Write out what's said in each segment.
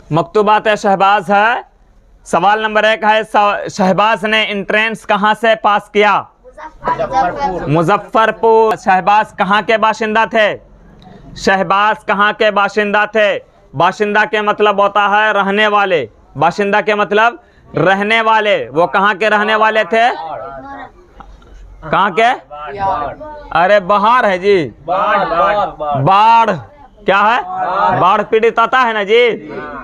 मकतूबात शहबाज है। सवाल नंबर 1 है, शहबाज ने इंट्रेंस कहाँ से पास किया? मुजफ्फरपुर। शहबाज कहाँ के बाशिंदा थे? शहबाज कहाँ के बाशिंदा थे? बाशिंदा के मतलब होता है रहने वाले। बाशिंदा के मतलब रहने वाले। वो कहाँ के रहने वाले थे? कहाँ के? अरे बहार है जी, बाढ़। क्या है? बाढ़ पीड़ित आता है ना जी,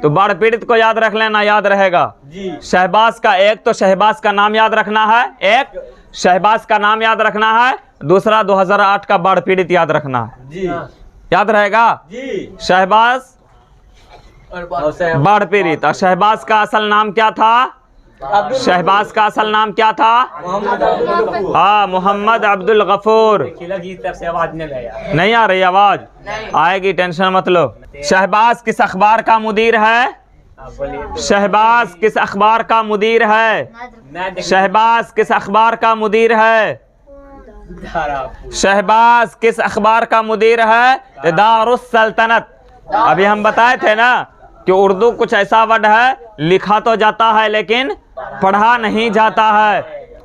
तो बाढ़ पीड़ित को याद रख लेना, याद रहेगा। शहबाज का एक तो शहबाज का नाम याद रखना है, एक शहबाज का नाम याद रखना है, दूसरा 2008 का बाढ़ पीड़ित याद रखना है जी। याद रहेगा जी। शहबाज बाढ़ पीड़ित। और शहबाज का असल नाम क्या था? शहबाज का असल नाम क्या था? हाँ, मोहम्मद अब्दुल गफूर। नहीं आ रही आवाज? आएगी, टेंशन मत लो। शहबाज किस अखबार का मुदीर है? शहबाज किस अखबार का मुदीर है? शहबाज किस अखबार का मुदीर है? शहबाज किस अखबार का मुदीर है? दारुस सल्तनत। अभी हम बताए थे ना कि उर्दू कुछ ऐसा वर्ड है, लिखा तो जाता है लेकिन पढ़ा नहीं जाता है।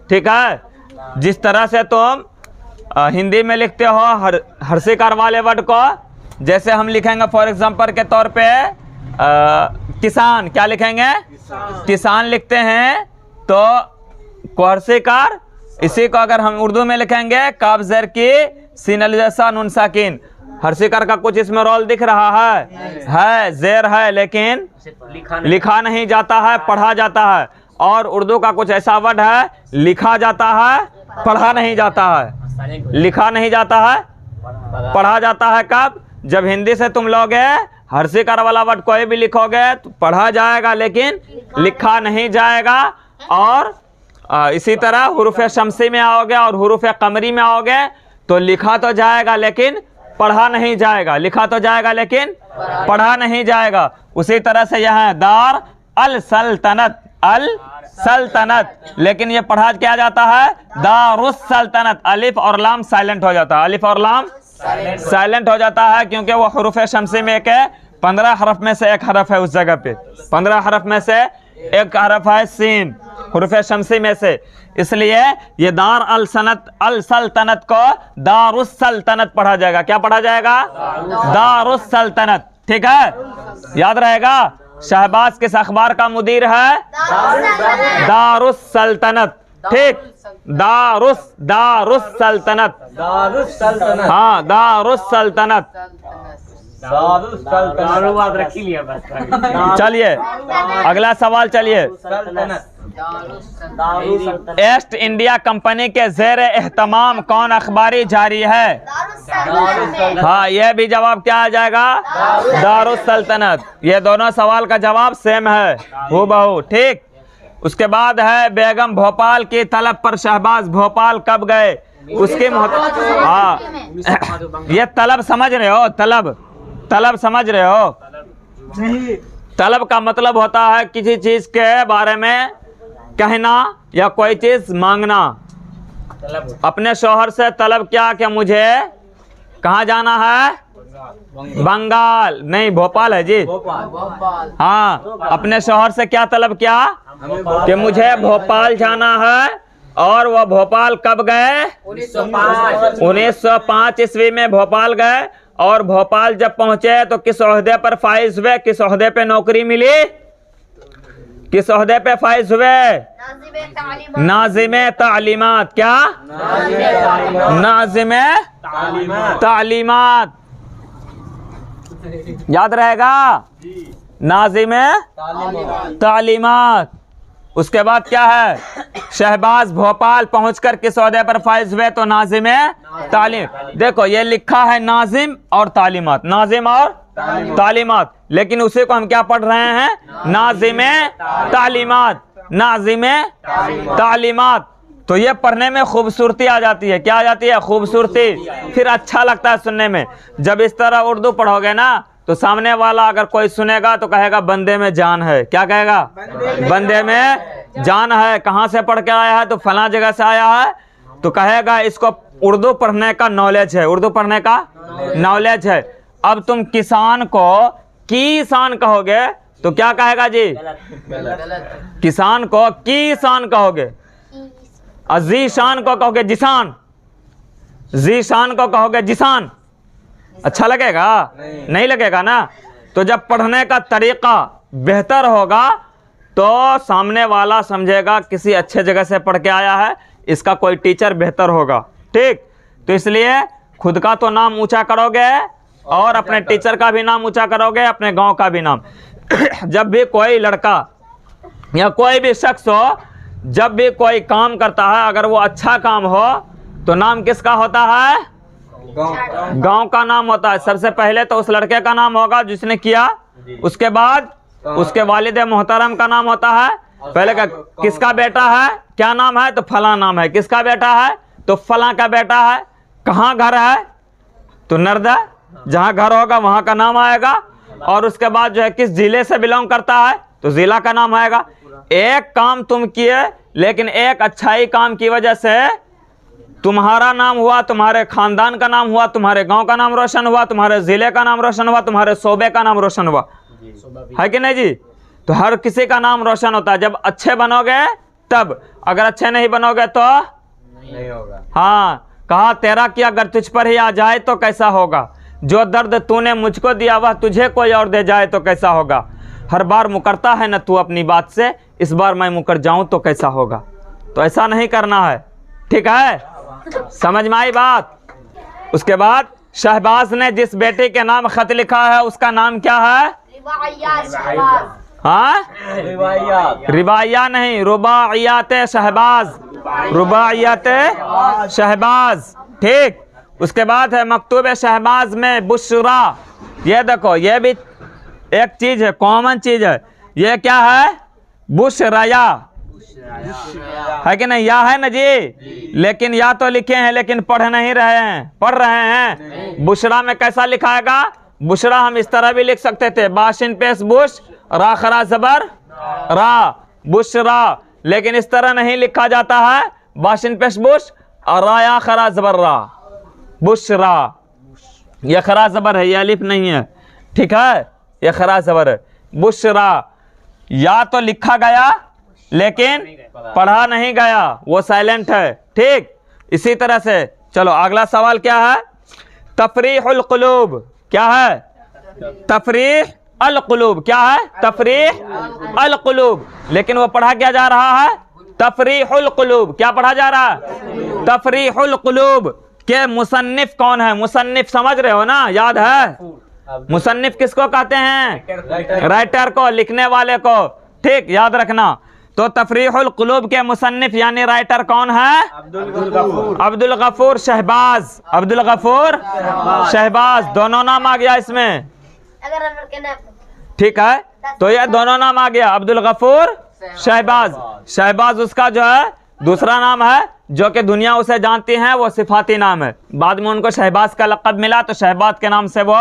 ठीक है, जिस तरह से तुम हिंदी में लिखते हो हर्षिकार वाले वर्ड को, जैसे हम लिखेंगे फॉर एग्जांपल के तौर पे किसान, क्या लिखेंगे? किसान लिखते हैं तो हर्षिकार। इसी को अगर हम उर्दू में लिखेंगे काफ ज़ेर की सीन जैसा नून साकिन। हर्षिकार का कुछ इसमें रोल दिख रहा है, ज़ेर है लेकिन लिखा नहीं जाता है, पढ़ा जाता है। और उर्दू का कुछ ऐसा वर्ड है, लिखा जाता है, पढ़ा नहीं जाता है। लिखा नहीं जाता है, पढ़ा जाता है कब? जब हिंदी से तुम लोगे हर्षिकार वाला वर्ड कोई भी लिखोगे तो पढ़ा जाएगा लेकिन लिखा नहीं जाएगा। और इसी तरह हुरूफ शमसी में आओगे और हुरूफ कमरी में आओगे तो लिखा तो जाएगा लेकिन पढ़ा नहीं जाएगा। लिखा तो जाएगा लेकिन पढ़ा नहीं जाएगा। उसी तरह से यहाँ दार अल सल्तनत, अल सल्तनत, लेकिन ये पढ़ा क्या जाता है? दारुस सल्तनत। अलिफ और लाम साइलेंट हो जाता है, अलिफ और लाम साइलेंट हो जाता है, क्योंकि वो हुरूफ शमसी में एक है, 15 हरफ में से एक हरफ है उस जगह पे। 15 हरफ में से एक हरफ है सीन, हुरूफ शमसी में से। इसलिए ये दार अल सल्तनत को दारुस सल्तनत पढ़ा जाएगा। क्या पढ़ा जाएगा? दारुस सल्तनत। ठीक है, याद रहेगा। शहबाज किस अखबार का मुदीर है? दारुस सल्तनत। ठीक, दारुस सल्तनत। हाँ, दारुस सल्तनत। चलिए अगला सवाल। चलिए, ईस्ट इंडिया कंपनी के ज़ेर एहतमाम कौन अखबारी जारी है? हाँ, यह भी जवाब क्या आ जाएगा? दारुस सल्तनत। ये दोनों सवाल का जवाब सेम है, हूबहू। ठीक, उसके बाद है बेगम भोपाल की तलब पर शहबाज भोपाल कब गए? उसके हाँ, ये तलब समझ रहे हो? तलब समझ रहे हो? तलब का मतलब होता है किसी चीज के बारे में कहना या कोई चीज मांगना। अपने शौहर से तलब क्या कि मुझे कहाँ जाना है? बंगाल नहीं, भोपाल है जी। हाँ, अपने शौहर से क्या तलब किया कि मुझे भोपाल जाना है। और वह भोपाल कब गए? 1905 ईस्वी में भोपाल गए। और भोपाल जब पहुंचे तो किस ओहदे पर फाइज हुए? किस ओहदे पे नौकरी मिली? किस ओहदे पे फाइज हुए? नाज़िम तालीमात। क्या? नाज़िम तालीमात। याद रहेगा, नाज़िम तालीमात। उसके बाद क्या है? शहबाज भोपाल पहुंचकर किस ओहदे पर फाइज हुए? तो नाज़िम तालीम। देखो ये लिखा है नाज़िम और तालीमात, नाज़िम और तालीमात, लेकिन उसी को हम क्या पढ़ रहे हैं? नाज़िम तालीमात, नाज़िम तालीमात। तो ये पढ़ने में खूबसूरती आ जाती है। क्या आ जाती है? खूबसूरती। फिर अच्छा लगता है सुनने में। जब इस तरह उर्दू पढ़ोगे ना तो सामने वाला अगर कोई सुनेगा तो कहेगा बंदे में जान है। क्या कहेगा? बंदे में जान है। कहाँ से पढ़ के आया है? तो फला जगह से आया है। तो कहेगा इसको उर्दू पढ़ने का नॉलेज है, उर्दू पढ़ने का नॉलेज है। अब तुम किसान को किसान कहोगे तो क्या कहेगा जी? किसान को किसान कहोगे, जीशान को कहोगे जिसान, जीशान को कहोगे जिसान। अच्छा लगेगा? नहीं लगेगा ना। तो जब पढ़ने का तरीका बेहतर होगा तो सामने वाला समझेगा किसी अच्छे जगह से पढ़ के आया है, इसका कोई टीचर बेहतर होगा। ठीक, तो इसलिए खुद का तो नाम ऊंचा करोगे और अपने टीचर का भी नाम ऊंचा करोगे, अपने गांव का भी नाम। जब भी कोई लड़का या कोई भी शख्स हो, जब भी कोई काम करता है, अगर वो अच्छा काम हो तो नाम किसका होता है? गांव का नाम होता है। सबसे पहले तो उस लड़के का नाम होगा जिसने किया, उसके बाद उसके वालिद मोहतरम का नाम होता है। पहले का किसका बेटा है, क्या नाम है, तो फला नाम है। किसका बेटा है, तो फला का बेटा है। कहाँ घर है, तो नर्दा, जहाँ घर होगा वहाँ का नाम आएगा। और उसके बाद जो है किस जिले से बिलोंग करता है, तो जिला का नाम आएगा। एक काम तुम किए, लेकिन एक अच्छाई काम की वजह से तुम्हारा नाम हुआ, तुम्हारे खानदान का नाम हुआ, तुम्हारे गांव का नाम रोशन हुआ, तुम्हारे जिले का नाम रोशन हुआ, तुम्हारे सूबे का नाम रोशन हुआ, है कि नहीं जी? तो हर किसी का नाम रोशन होता है जब अच्छे बनोगे तब। अगर अच्छे नहीं बनोगे तो नहीं होगा। हाँ, कहा तेरा किया अगर तुझ पर ही आ जाए तो कैसा होगा, जो दर्द तूने मुझको दिया वह तुझे कोई और दे जाए तो कैसा होगा। हर बार मुकरता है ना तू अपनी बात से, इस बार मैं मुकर जाऊं तो कैसा होगा। तो ऐसा नहीं करना है, ठीक है? समझ में आई बात? उसके बाद शहबाज ने जिस बेटे के नाम खत लिखा है उसका नाम क्या है? हाँ, रिबाया नहीं, रुबाइयात शहबाज, रुबाइयात शहबाज। ठीक, उसके बाद है मकतूब शहबाज में बुशरा। ये देखो, ये भी एक चीज है, कॉमन चीज है। ये क्या है? बुशराया, है कि नहीं? या है ना जी? लेकिन या तो लिखे हैं लेकिन पढ़ नहीं रहे हैं, पढ़ रहे हैं। बुशरा में कैसा लिखाएगा? बुशरा हम इस तरह भी लिख सकते थे, बाशिन पेश बुश, रा खरा जबर रा, बुशरा। लेकिन इस तरह नहीं लिखा जाता है, बाशिन पेश बुश और रा या खरा जबर रा, बुशरा। यह खरा जबर है, यह अलिफ नहीं है, ठीक है? यह खरा जबर है, बुशरा। या तो लिखा गया लेकिन पढ़ा नहीं गया, वो साइलेंट है। ठीक, इसी तरह से चलो अगला सवाल क्या है? तफरीहुल कुलूब क्या है? तफरीह अल कुलूब क्या है? तफरीह अल कुलूब। लेकिन वो पढ़ा क्या जा रहा है? तफरीहुल कुलूब। क्या पढ़ा जा रहा है? तफरीहुल कुलूब। के मुसन्निफ कौन है? मुसन्निफ समझ रहे हो ना, याद है? मुसन्निफ किसको कहते हैं? राइटर को, लिखने वाले को। ठीक, याद रखना। तो तफरीहुल कुलूब के मुसन्निफ यानी राइटर कौन है? अब्दुल गफूर शहबाज। अब्दुल गफूर शहबाज, दोनों नाम आ गया इसमें, ठीक है? तो ये दोनों नाम आ गया, अब्दुल गफूर शहबाज। शहबाज उसका जो है दूसरा नाम है, जो कि दुनिया उसे जानती है, वो सिफाती नाम है। बाद में उनको शहबाज का लक़ब मिला तो शहबाज के नाम से वो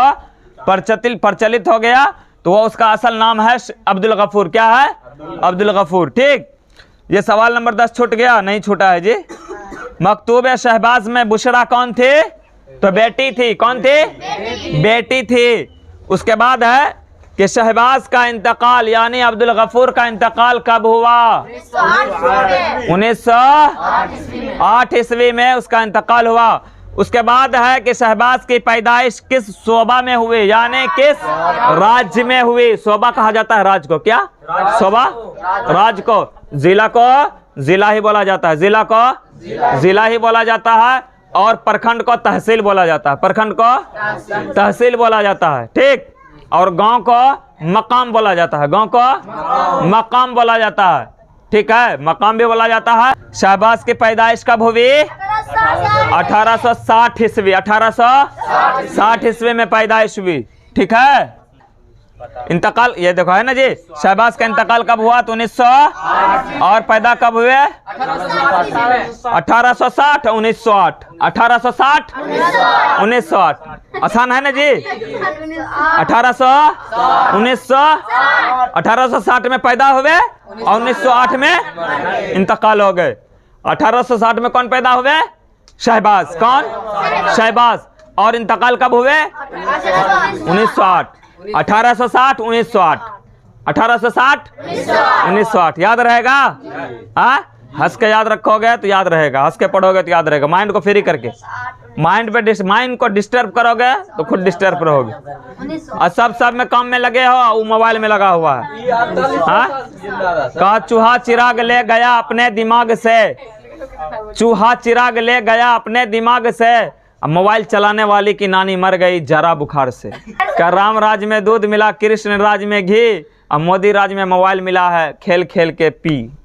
प्रचलित हो गया। तो वो उसका असल नाम है अब्दुल गफूर। क्या है? अब्दुल गफूर। ठीक, ये सवाल नंबर 10 छूट गया, नहीं छूटा है जी। मकतूब शहबाज में बुशरा कौन थी? तो बेटी थी। कौन थी? बेटी थी। उसके बाद है कि शहबाज का इंतकाल यानी अब्दुल गफूर का इंतकाल कब हुआ? 1908 ईस्वी में उसका इंतकाल हुआ। उसके बाद है कि शहबाज की पैदाइश किस शोबा में हुई, यानी किस राज्य में हुई? शोबा कहा जाता है राज्य को। क्या? शोबा राज्य को। जिला को जिला ही बोला जाता है, जिला को जिला ही बोला जाता है। और प्रखंड को तहसील बोला जाता है, प्रखंड को तहसील बोला जाता है। ठीक, और गांव को मकाम बोला जाता है, गांव को मकाम बोला जाता है। ठीक है, मकाम भी बोला जाता है। शहबाज की पैदाइश कब हुई? 1860 ईस्वी। 1860 ईस्वी में पैदाइश हुई। ठीक है, इंतकाल ये देखो है ना जी। शहबाज का इंतकाल कब हुआ? तो 1900। और पैदा कब हुए? 1860 1908। 1860 1908। आसान है ना जी। 1860 में पैदा हुए और 1908 में इंतकाल हो गए। 1860 में कौन पैदा हुए? शहबाज। कौन? शहबाज। और इंतकाल कब हुए? 1908। 1860 1908। 1860 1908 याद रहेगा। हाँ, हंस के याद रखोगे तो याद रहेगा, हंस के पढ़ोगे तो याद रहेगा। माइंड को फ्री करके, माइंड को डिस्टर्ब करोगे तो खुद डिस्टर्ब रहोगे। और सब में काम में लगे हो, वो मोबाइल में लगा हुआ है। हाँ, कहा चूहा चिराग ले गया अपने दिमाग से, चूहा चिराग ले गया अपने दिमाग से, अब मोबाइल चलाने वाली की नानी मर गई जरा बुखार से। क्या राम राज में दूध मिला, कृष्ण राज में घी, अब मोदी राज में मोबाइल मिला है, खेल खेल के पी।